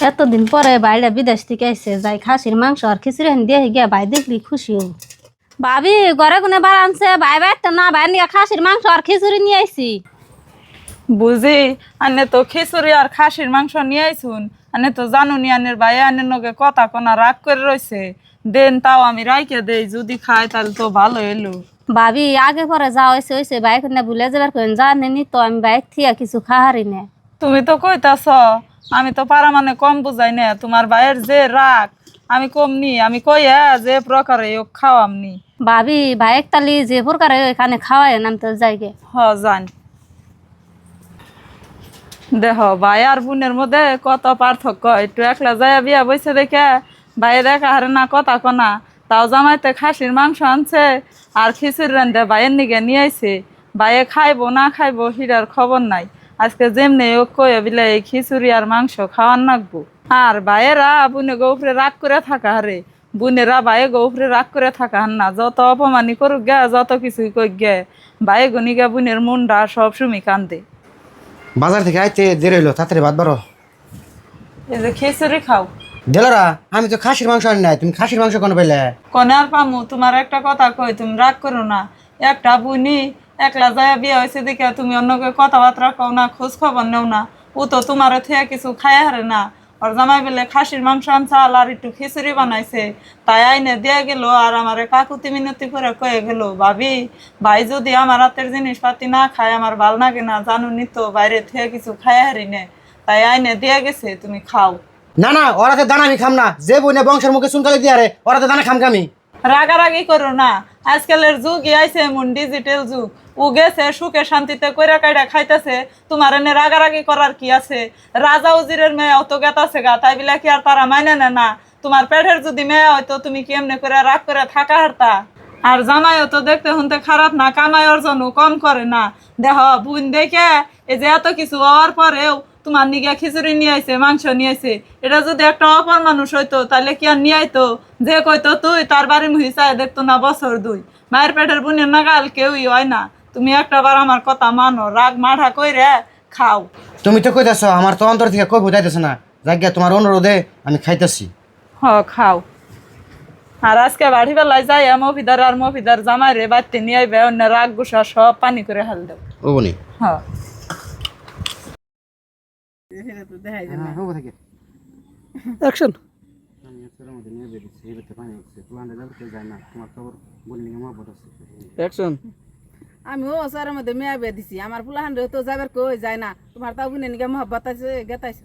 এতদিন পরে বাইরে বিদেশ থেকে আইসে যাই খাসির মাংস আর খিচুড়ি দিয়ে গিয়া ভাই দেখলি খুশি হব। ভাবি ঘরে কোনে বার আনছে ভাই তো না ভাই নিয়ে খাসির মাংস আর খিচুড়ি নিয়ে আইসি। বুঝি আনে তো খিচুড়ি আর খাসির মাংস নিয়ে আইসুন। আনে তো জানুনি আনের ভাই আনের নগে কথা কোনা রাগ করে রয়েছে। দেন তাও আমি রাইকে দেই, যদি খাই তাহলে তো ভালো এলো। ভাবি আগে পরে যা হয়েছে হয়েছে ভাই কোনে ভুলে যাবার কেন জানেনি তো আমি বাইক থিয়া কিছু খাহারি না। তুমি তো কইতাছ, আমি তো পারা মানে কম বুঝাই না। তোমার ভাইয়ের যে রাগ আমি কম নি, আমি কইয়া যে প্রকারে ও খাওয়ামনি। ভাবি ভাই তালি যে প্রকারে এখানে খাওয়ায় নামতে যাইগে। জান দেহ ভাই আর বোনের মধ্যে কত পার্থক্য। একটু একলা যায় বিয়া বইছে দেখে ভাই দেখা হারে না কথা কনা, তাও জামাইতে খাসির মাংস আনছে আর খিচুড়ি রান্ধে ভাইয়ের নিগে নিয়ে আইছে। ভাইয়ে খাইবো না খাইবো হিরার খবর নাই। আজকে যেমনি ও কয়ে বিলে এই খিচুড়ি আর মাংস খাওয়ার নাকবো। আর ভাইয়েরা বোনে গৌফরে রাগ করে থাকা হারে, বোনেরা ভাইয়ে গৌফরে রাগ করে থাকা হার না। যত অপমানি করুক গে, যত কিছুই কই গে, ভাইয়ে গনিকা বোনের মনটা সব সময় কান্দে। বাজার থেকে আইতে দেরি হইলো, তাড়াতাড়ি ভাত বারো। এই যে খিচুড়ি খাও। দেলারা আমি তো খাসির মাংস আনি নাই, তুমি খাসির মাংস কেন পাইলে? কনে আর পামু? তোমার একটা কথা কই, তুমি রাগ করো না। একটা বুনি একলা যায় বিয়ে হয়েছে দেখে তুমি অন্যকে কথাবার্তা কও না, খোঁজ খবর নেও না। ও তো তোমার থেকে কিছু খায় হারে না। ওর জামাই বেলে খাসির মাংস আনছাল আর একটু খিচুড়ি বানাইছে, তাই আইনে দিয়ে গেল। আর আমারে কাকুতি মিনতি করে কয়ে গেল, ভাবি ভাই যদি আমার হাতের জিনিসপাতি না খায় আমার ভাল লাগে না, জানুনি তো বাইরে থেকে কিছু খায় হারি নে, তাই আইনে দিয়ে গেছে, তুমি খাও। না না, ওরাতে দানা আমি খাম না। যে বইনে বংশের মুখে চুনকালি দিয়ে আরে ওরাতে দানা খাম কামি। রাগারাগি করো না, আজকালের যুগ আইছে এমন ডিজিটাল যুগ। ও গেছে সুখে শান্তিতে কইরা কাইরা খাইতেছে, তোমার এনে রাগারাগি করার কি আছে? রাজা উজিরের মেয়ে অত গেতাছে গা, তাই বিলা কি আর তারা মাইনে নেয় না? তোমার পেটের যদি মেয়ে হয়তো তুমি কি এমনি করে রাগ করে থাকা হারতা? আর জামাইও তো দেখতে শুনতে খারাপ না, কামাই অর্জনও কম করে না। দেহ বুন দেখে এই যে এত কিছু হওয়ার পরেও তোমার নিগা খিচুড়ি নিয়ে আইছে, মাংস নিয়ে আইছে। এটা যদি একটা অপর মানুষ হইতো তাহলে কি আর নিয়ে আইতো? যে কইতো তুই তার বাড়ি মুহি চায় দেখতো না বছর দুই। মায়ের পেটের বোনের নাগাল কেউই হয় না। তুমি একটা বার আমার কথা মানো, রাগ মাঠা কইরে খাও। তুমি তো কইতাছ, আমার তো অন্তর থেকে কই বুঝাইতেছে না। জায়গা তোমার অনুরোধে আমি খাইতেছি। খাও। আর আজকে বাড়ি বেলায় যাই মফিদার আর মফিদার জামাই রে বাড়তে নিয়ে আইবে, অন্য রাগ গুসা সব পানি করে হাল দেব। ও বনি হ্যাঁ অ্যাকশন। অ্যাকশন। আমিও ওসারের মধ্যে মেয়া বিয়া দিছি, আমার ফুলাহান তো যাবার কই যায় না, তোমার তাও বুনে নিকে মহব্বত আছে গেতাইছে।